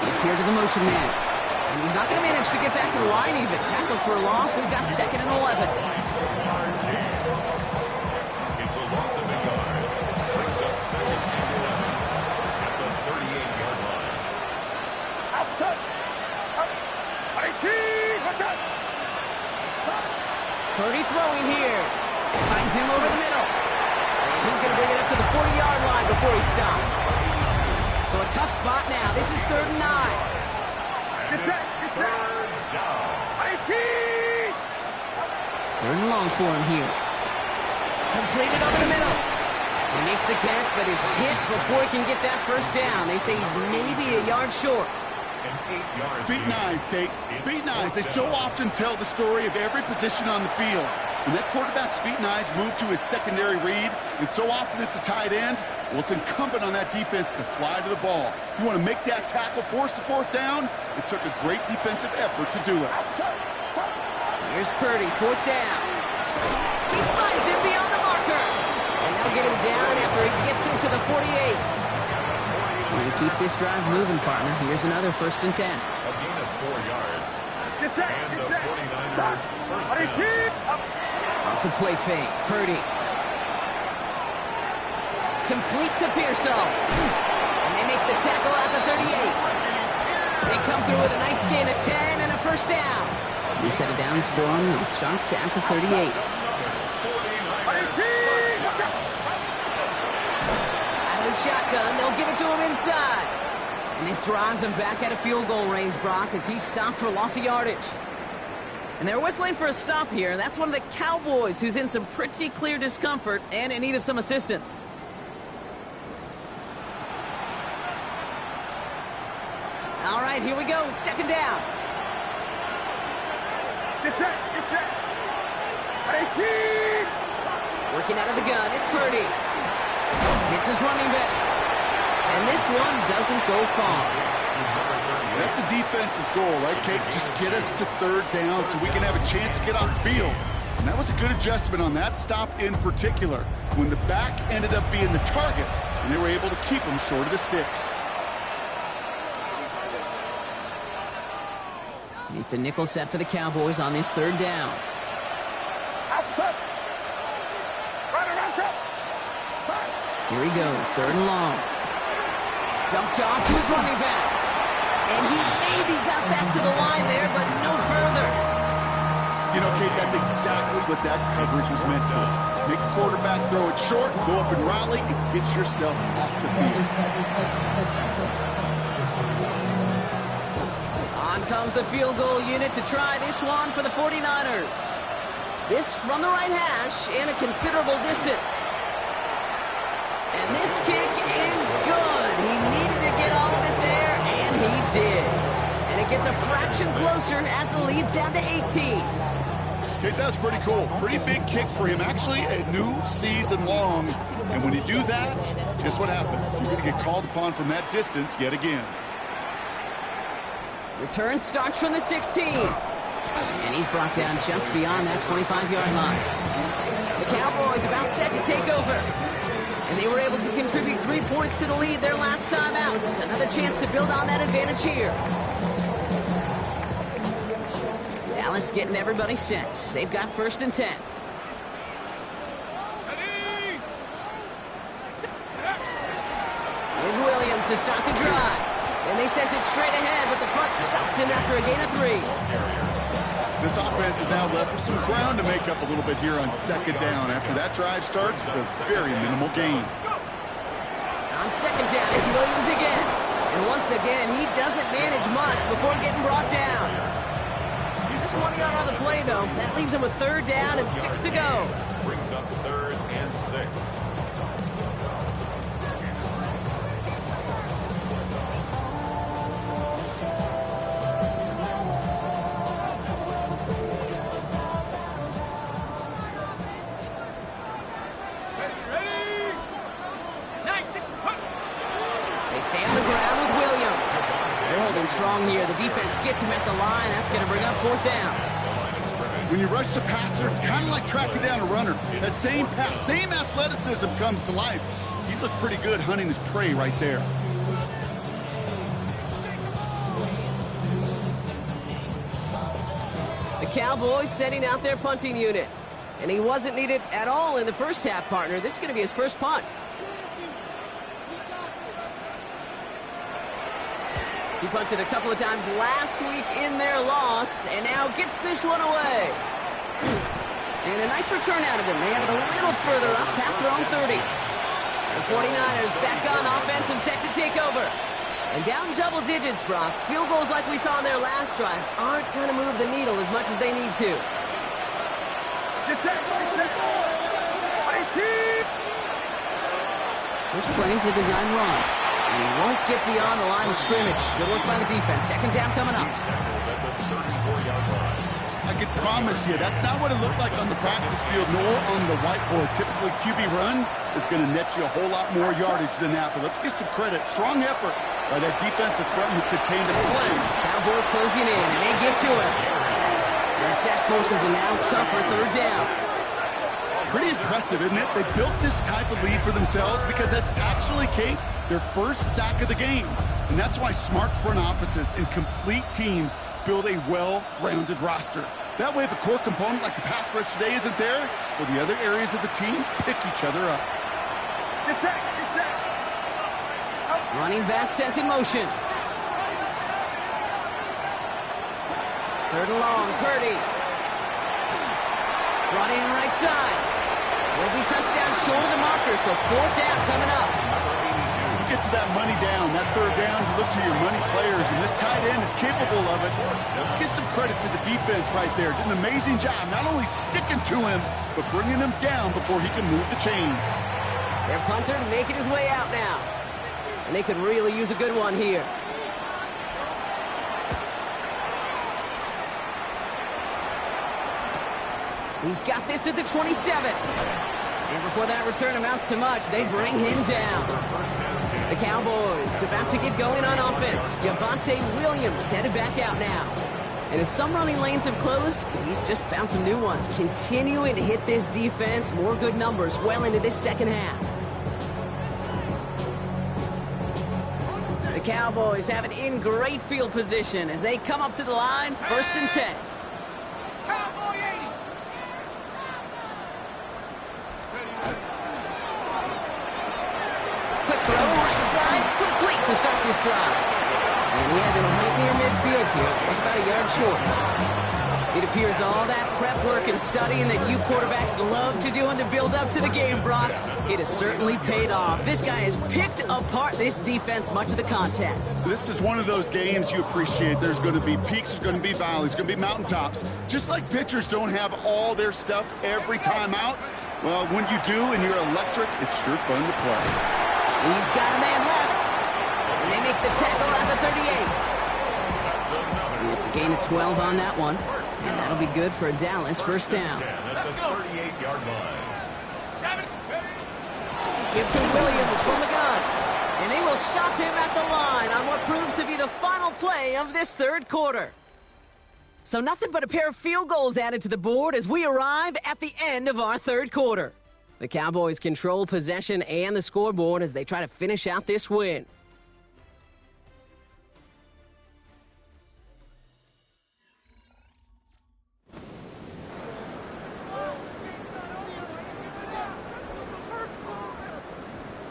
Give here to the motion man. And he's not going to manage to get back to the line even. Tackled for a loss. We've got 2nd and 11. Purdy throwing here. Finds him over the middle. And he's going to bring it up to the 40-yard line before he stops. So a tough spot now. This is 3rd and 9. Get set. Third down. 18! 3rd and long for him here. Completed over the middle. He makes the catch, but is hit before he can get that first down. They say he's maybe a yard short. Feet and eyes, Kate. Feet and eyes. They so often tell the story of every position on the field. When that quarterback's feet and eyes move to his secondary read, and so often it's a tight end, well, it's incumbent on that defense to fly to the ball. You want to make that tackle, force the 4th down? It took a great defensive effort to do it. Here's Purdy, 4th down. He finds him beyond the marker. And they'll get him down after he gets into the 48. We're going to keep this drive moving, partner. Here's another 1st and 10. A gain of 4 yards. Get set. And the 49er first down. Off the play fake, Purdy. Complete to Pearsall. And they make the tackle at the 38. They come through with a nice gain of 10 and a 1st down. New set of downs for him and starts at the 38. Shotgun, they'll give it to him inside. And this drives him back out of field goal range, Brock, as he's stopped for loss of yardage. And they're whistling for a stop here, and that's one of the Cowboys who's in some pretty clear discomfort and in need of some assistance. All right, here we go, 2nd down. Get set. 18! Working out of the gun, it's Purdy. It's his running back. And this one doesn't go far. That's a defense's goal, right, Kate? Just get us to 3rd down so we can have a chance to get off the field. And that was a good adjustment on that stop in particular, when the back ended up being the target, and they were able to keep him short of the sticks. It's a nickel set for the Cowboys on this 3rd down. Outside. Here he goes, 3rd and long. Dumped off to his running back. And he maybe got back to the line there, but no further. You know, Kate, that's exactly what that coverage was meant for. Make the quarterback throw it short, go up and rally, and get yourself off the field. On comes the field goal unit to try this one for the 49ers. This from the right hash and a considerable distance. And this kick is good. He needed to get all of it there, and he did. And it gets a fraction closer as the lead's down to 18. Okay, that's pretty cool. Pretty big kick for him. Actually, a new season long. And when you do that, guess what happens? You're going to get called upon from that distance yet again. Return starts from the 16. And he's brought down just beyond that 25-yard line. The Cowboys about set to take over. And they were able to contribute 3 points to the lead their last time out. Another chance to build on that advantage here. Dallas getting everybody set. They've got 1st and 10. Here's Williams to start the drive. And they sent it straight ahead, but the front stops him after a gain of 3. This offense is now left with some ground to make up a little bit here on 2nd down. After that drive starts with a very minimal gain. On 2nd down, it's Williams again. And once again, he doesn't manage much before getting brought down. Just 1 yard on the play, though. That leaves him with 3rd down and 6 to go. Brings up 3rd and 6. Strong here. The defense gets him at the line. That's going to bring up 4th down. When you rush the passer, it's kind of like tracking down a runner. That same pass, same athleticism comes to life. He looked pretty good hunting his prey right there. The Cowboys setting out their punting unit. And he wasn't needed at all in the first half, partner. This is going to be his first punt. He punted a couple of times last week in their loss, and now gets this one away. And a nice return out of him. They have it a little further up, past their own 30. The 49ers back on offense and set to take over. And down double digits, Brock. Field goals like we saw in their last drive aren't going to move the needle as much as they need to. This plays a design run. And he won't get beyond the line of scrimmage. Good work by the defense. Second down coming up. I could promise you, that's not what it looked like on the practice field nor on the whiteboard. Typically, QB run is going to net you a whole lot more yardage than that. But let's give some credit. Strong effort by that defensive front who contained the play. Cowboys closing in, and they get to him. The sack forces a now tougher third down. Pretty impressive, isn't it? They built this type of lead for themselves because that's actually, Kate, their first sack of the game. And that's why smart front offices and complete teams build a well-rounded roster. That way, if a core component like the pass rush today isn't there, well, the other areas of the team pick each other up. Good sack, good sack. Running back sent in motion. Third and long, Purdy. Brought in right side. Will be touchdown short of the marker, so fourth down coming up. Get to that money down, that third down, you look to your money players, and this tight end is capable of it. Let's give some credit to the defense right there. Did an amazing job, not only sticking to him, but bringing him down before he can move the chains. Their punter making his way out now. And they could really use a good one here. He's got this at the 27. And before that return amounts to much, they bring him down. The Cowboys about to get going on offense. Javonte Williams headed back out now. And as some running lanes have closed, he's just found some new ones. Continuing to hit this defense, more good numbers well into this second half. The Cowboys have it in great field position as they come up to the line, 1st and 10. Cowboy 80. Quick throw, right side, complete to start this drive. And he has it right near midfield here. It's about a yard short. It appears all that prep work and studying that you quarterbacks love to do in the build-up to the game, Brock, it has certainly paid off. This guy has picked apart this defense much of the contest. This is one of those games you appreciate. There's going to be peaks, there's going to be valleys, there's going to be mountaintops. Just like pitchers don't have all their stuff every time out, well, when you do and you're electric, it's sure fun to play. He's got a man left. And they make the tackle at the 38. And it's a gain of 12 on that one. And that'll be good for a Dallas first down. At the 38-yard line. Give to Williams from the gun. And they will stop him at the line on what proves to be the final play of this third quarter. So nothing but a pair of field goals added to the board as we arrive at the end of our third quarter. The Cowboys control possession and the scoreboard as they try to finish out this win.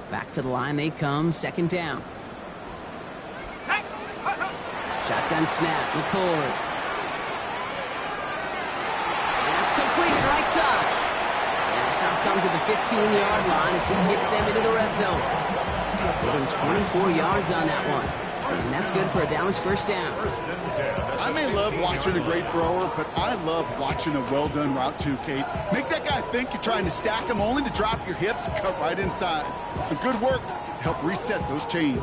Back to the line they come, second down. Shotgun snap, McCord. That's completed right side. And the stop comes at the 15-yard line as he gets them into the red zone. Put him 24 yards on that one. And that's good for a Dallas first down. I may love watching a great thrower, but I love watching a well-done route too, Kate. Make that guy think you're trying to stack him only to drop your hips and cut right inside. Some good work to help reset those chains.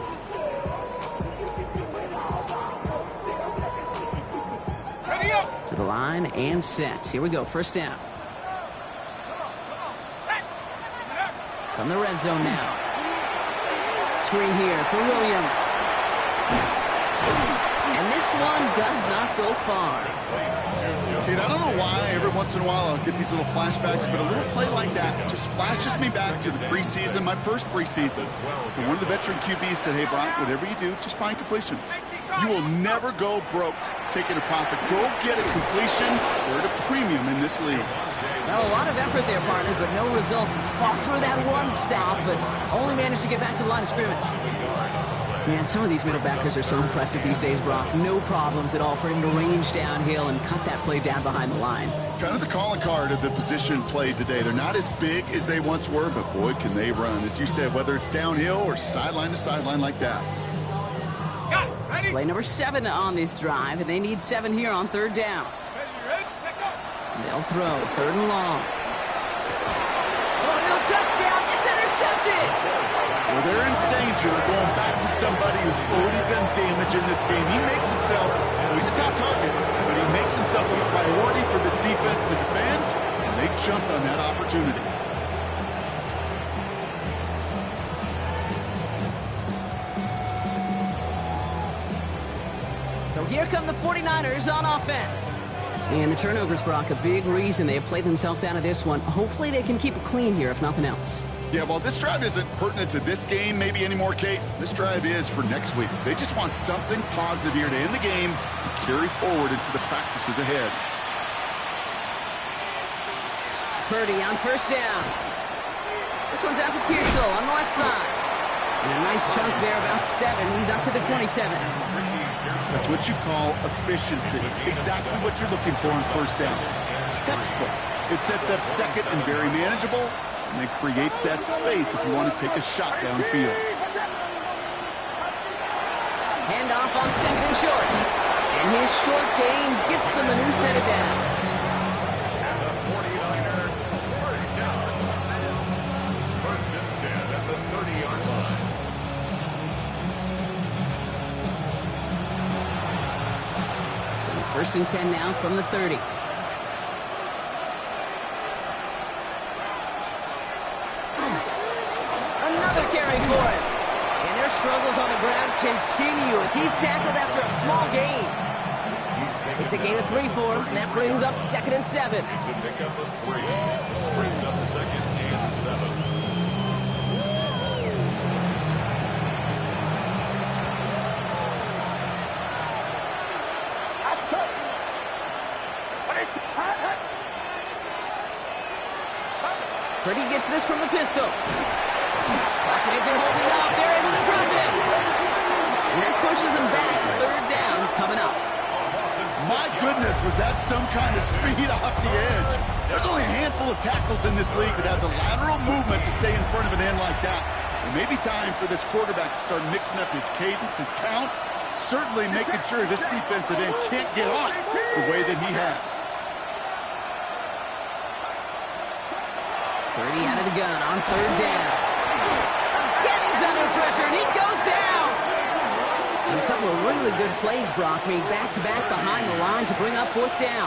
Ready up. To the line and set. Here we go, first down. From the red zone now. Screen here for Williams. And this one does not go far. Kate, I don't know why every once in a while I'll get these little flashbacks, but a little play like that just flashes me back to the preseason, my first preseason. And one of the veteran QBs said, hey, Brock, whatever you do, just find completions. You will never go broke taking a profit. Go get a completion. We're at a premium in this league. Well, a lot of effort there, partner, but no results. Fought through that one stop, but only managed to get back to the line of scrimmage. Man, some of these middle backers are so impressive these days, Brock. No problems at all for him to range downhill and cut that play down behind the line. Kind of the calling card of the position played today. They're not as big as they once were, but boy, can they run. As you said, whether it's downhill or sideline to sideline like that. Play number 7 on this drive, and they need 7 here on 3rd down. They'll throw 3rd and long. Oh, no touchdown. It's intercepted. Well, they're in danger of going back to somebody who's already done damage in this game. He makes himself, well, he's a top target, but he makes himself a priority for this defense to defend, and they jumped on that opportunity. So here come the 49ers on offense. And the turnovers, Brock, a big reason they have played themselves out of this one. Hopefully they can keep it clean here, if nothing else. Yeah, well, this drive isn't pertinent to this game maybe anymore, Kate. This drive is for next week. They just want something positive here to end the game and carry forward into the practices ahead. Purdy on 1st down. This one's out to Pearsall on the left side. And a nice chunk there, about 7. He's up to the 27. That's what you call efficiency. Exactly what you're looking for on 1st down. Textbook. It sets up 2nd and very manageable, and it creates that space if you want to take a shot downfield. Hand off on 2nd and short. And his short game gets them a new set of downs. And the 49er, 1st down. 1st and 10 at the 30-yard line. So 1st and 10 now from the 30. Another carry for him. And their struggles on the ground continue as he's tackled after a small gain. It's a gain of 3 for him, and that brings up 2nd and 7. It's a pickup of 3. Brings up 2nd and 7. Purdy gets this from the pistol. Pocket isn't holding up. They're able to drop it. And that pushes them back. 3rd down coming up. My goodness, was that some kind of speed off the edge. There's only a handful of tackles in this league that have the lateral movement to stay in front of an end like that. It may be time for this quarterback to start mixing up his cadence, his count, certainly making sure this defensive end can't get on the way that he has. Purdy out of the gun on 3rd down. Again, he's under pressure, and he goes down. And a couple of really good plays, Brock, made back-to-back behind the line to bring up 4th down.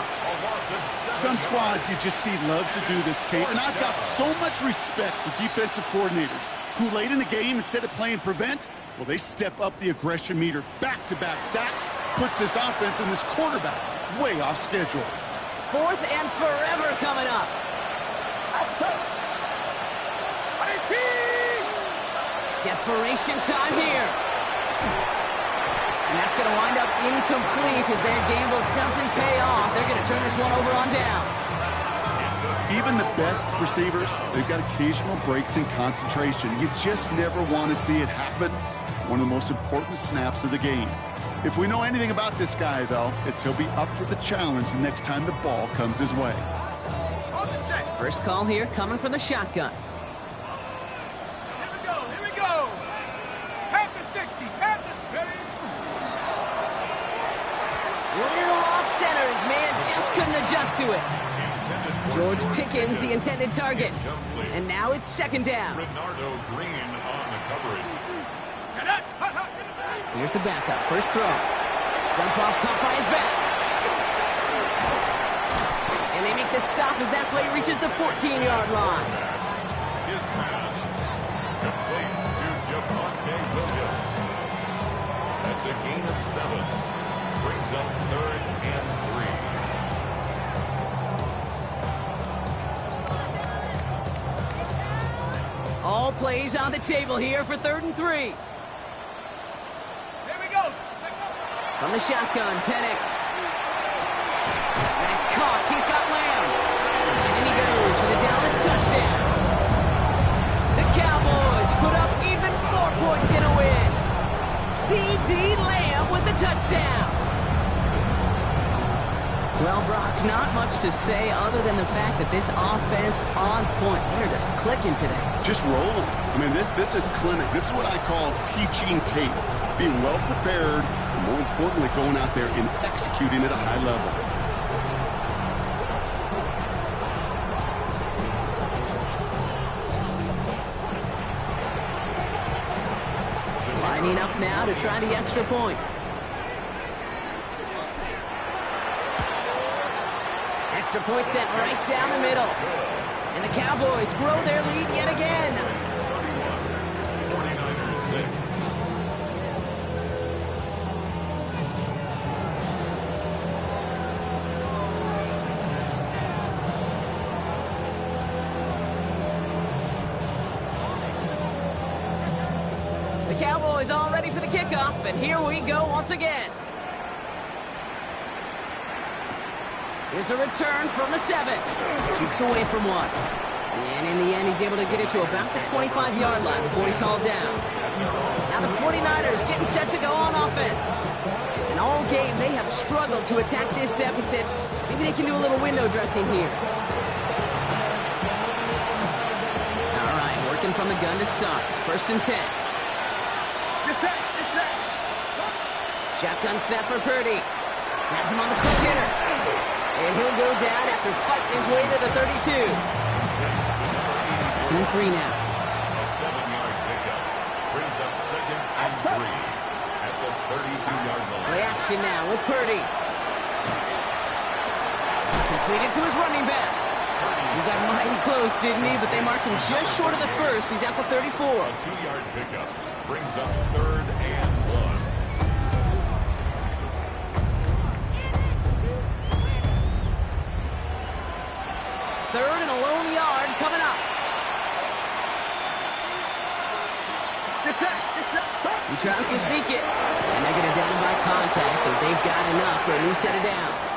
Some squads you just see love to do this, Kate, and I've got so much respect for defensive coordinators who late in the game, instead of playing prevent, well, they step up the aggression meter. Back-to-back sacks puts this offense and this quarterback way off schedule. 4th and forever coming up. Desperation time here. And that's going to wind up incomplete as their gamble doesn't pay off. They're going to turn this one over on downs. Even the best receivers, they've got occasional breaks in concentration. You just never want to see it happen. One of the most important snaps of the game. If we know anything about this guy, though, it's he'll be up for the challenge the next time the ball comes his way. First call here coming from the shotgun. Here we go. Half the 60, half the 30. Little off center. His man just couldn't adjust to it. George Pickens, the intended target. And now it's 2nd down. Bernardo Green on the coverage. Here's the backup. First throw. Jump off, caught by his back. And they make the stop as that play reaches the 14-yard line. His pass complete to Javonte Williams. That's a gain of 7. Brings up 3rd and 3. All plays on the table here for 3rd and 3. Here we go. From the shotgun, Penix. Nice caught. He's got Lamb. And in he goes for the Dallas touchdown. The Cowboys put up even more points in a win. C.D. Lamb with the touchdown. Well, Brock, not much to say other than the fact that this offense on point. They're just clicking today. Just rolling. I mean, this is clinic. This is what I call teaching tape. Being well prepared, and more importantly, going out there and executing at a high level. Lining up now to try the extra point. Extra point sent right down the middle. And the Cowboys grow their lead yet again. 49ers 6. The Cowboys all ready for the kickoff, and here we go once again. Here's a return from the 7. Jukes away from one. And in the end, he's able to get it to about the 25-yard line before he's hauled down. Now the 49ers getting set to go on offense. And all game, they have struggled to attack this deficit. Maybe they can do a little window dressing here. All right, working from the gun to start. 1st and 10. Get set, get set. Shotgun snap for Purdy. Has him on the quick hitter. And he'll go down after fighting his way to the 32. 2nd and 3 now. A 7-yard pickup brings up 2nd and 3 at the 32-yard line. Play action now with Purdy. Completed to his running back. He got mighty close, didn't he? But they marked him just short of the 1st. He's at the 34. A 2-yard pickup brings up 3rd and 1. Third and a lone yard coming up. Get set, get set. He tries to sneak it. And they're going to down him by contact as they've got enough for a new set of downs.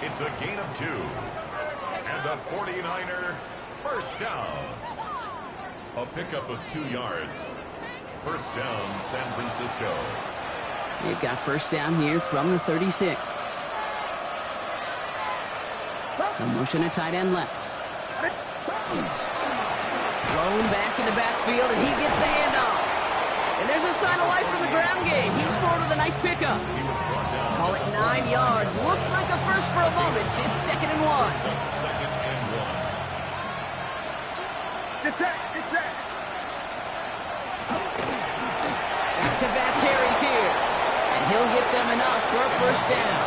It's a gain of 2. And the 49er first down. A pickup of 2 yards. First down, San Francisco. They've got first down here from the 36. A motion at tight end left. Thrown back in the backfield, and he gets the handoff. And there's a sign of life from the ground game. He's forward with a nice pickup. He was brought down. Call it 9 yards. Looked like a first for a moment. It's 2nd and 1. It's up 2nd and 1. Get set, get set. Back-to-back carries here. And he'll get them enough for a first down.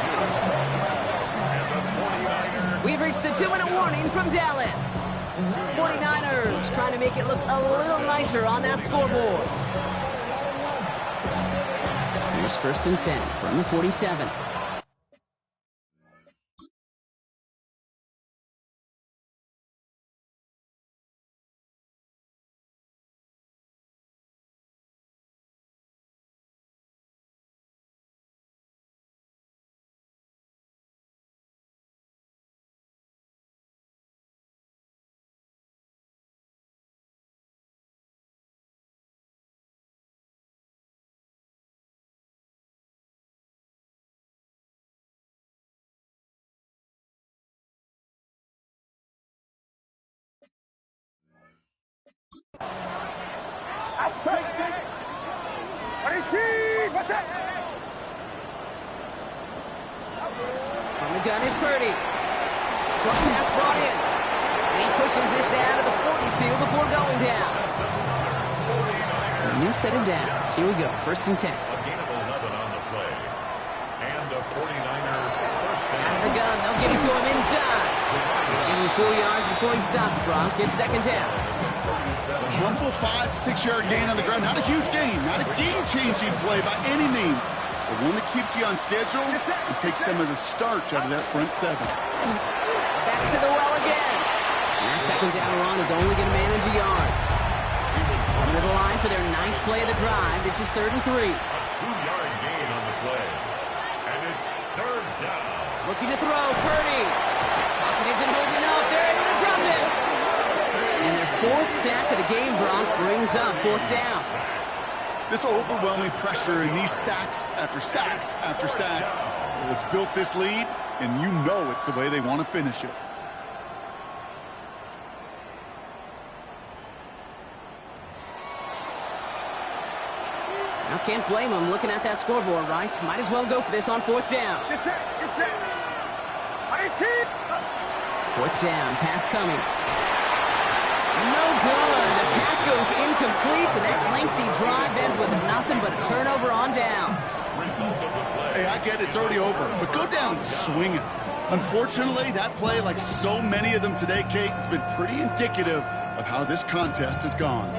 And the 49ers. We've reached the 2-minute warning from Dallas. 49ers trying to make it look a little nicer on that scoreboard. Here's 1st and 10 from the 47. Outside. 18, what's that? On the gun is Purdy. Short pass brought in. And he pushes this down to the 42 before going down. So a new set of downs. Here we go. 1st and 10. A gain of 11 on the play. And the 49ers first down. Out of the gun. They'll get it to him inside. Give him 4 yards before he stops, Brock. It's 2nd down. A humble 5-6-yard gain on the ground. Not a huge gain. Not a game-changing play by any means. But one that keeps you on schedule and takes some of the starch out of that front 7. Back to the well again. And that 2nd down run is only going to manage a yard. Under the line for their 9th play of the drive. This is 3rd and 3. A 2-yard gain on the play. And it's 3rd down. Looking to throw. Purdy. Pocket isn't holding up. They're able to drop it. And their 4th sack of the game, Brock, brings up 4th down. This overwhelming pressure and these sacks after sacks after sacks. Well, it's built this lead, and you know it's the way they want to finish it. Now can't blame him looking at that scoreboard, right? Might as well go for this on fourth down. It's it. Fourth down, pass coming. No good. The pass goes incomplete, and that lengthy drive ends with nothing but a turnover on downs. Hey, I get it's already over, but go down swinging. Unfortunately, that play, like so many of them today, Kate, has been pretty indicative of how this contest has gone.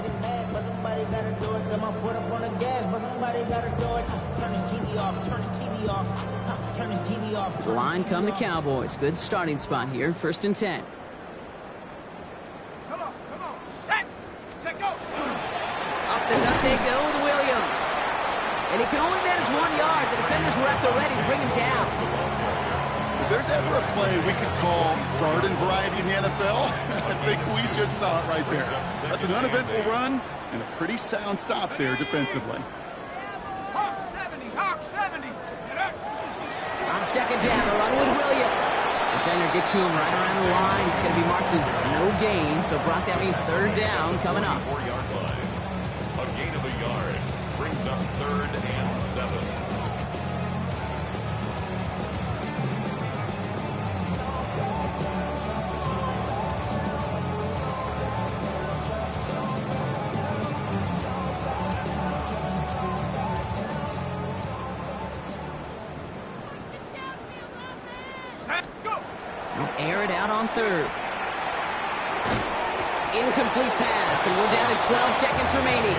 The line come the Cowboys. Good starting spot here. 1st and 10. Come on. Set, go. Up the gut they go with Williams. And he can only manage 1 yard. The defenders were at the ready to bring him down. If there's ever a play we could call garden variety in the NFL, I think we just saw it right there. That's an uneventful run and a pretty sound stop there defensively. Hawk 70. On 2nd down, the run with Williams. Defender gets to him right around the line. It's going to be marked as no gain. So, Brock, that means 3rd down coming up. 4-yard line. A gain of a yard brings up 3rd and 7. Air it out on 3rd. Incomplete pass, and we're down to 12 seconds remaining.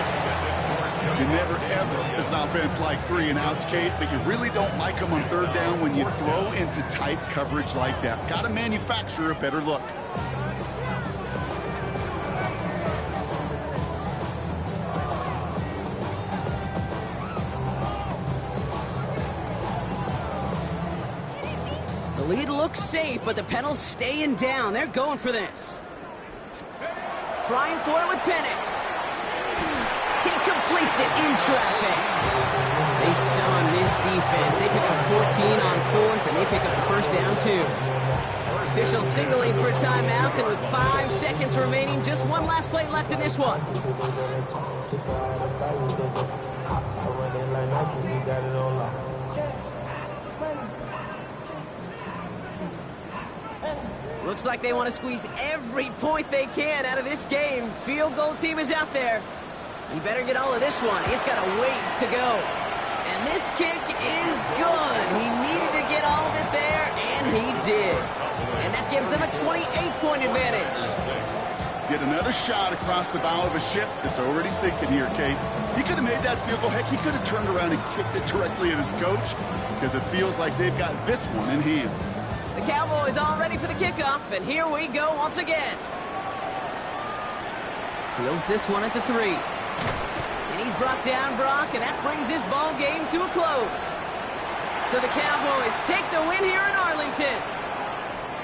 You never, ever, as an offense, like 3 and outs, Kate, but you really don't like them on 3rd down when you throw into tight coverage like that. Got to manufacture a better look. Lead looks safe, but the Penals staying down. They're going for this. Trying for it with Penix. He completes it in traffic. They stun this defense. They pick up 14 on 4th, and they pick up the 1st down, too. Official signaling for timeouts, and with 5 seconds remaining, just one last play left in this one. Looks like they want to squeeze every point they can out of this game. Field goal team is out there. You better get all of this one. It's got a ways to go. And this kick is good. He needed to get all of it there, and he did. And that gives them a 28-point advantage. Get another shot across the bow of a ship that's already sinking here, Kate. He could have made that field goal. Heck, he could have turned around and kicked it directly at his coach because it feels like they've got this one in hand. The Cowboys all ready for the kickoff, and here we go once again. Fields this one at the 3. And he's brought down, Brock, and that brings this ball game to a close. So the Cowboys take the win here in Arlington.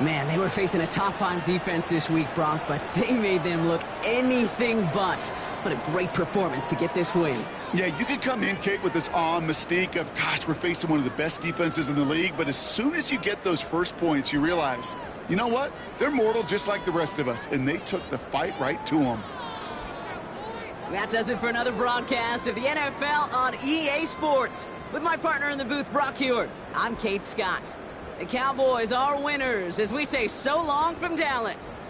Man, they were facing a top-5 defense this week, Brock, but they made them look anything but. What a great performance to get this win. Yeah, you could come in, Kate, with this awe and mystique of, gosh, we're facing one of the best defenses in the league, but as soon as you get those first points, you realize, you know what? They're mortal just like the rest of us, and they took the fight right to them. That does it for another broadcast of the NFL on EA Sports. With my partner in the booth, Brock Hewitt, I'm Kate Scott. The Cowboys are winners as we say so long from Dallas.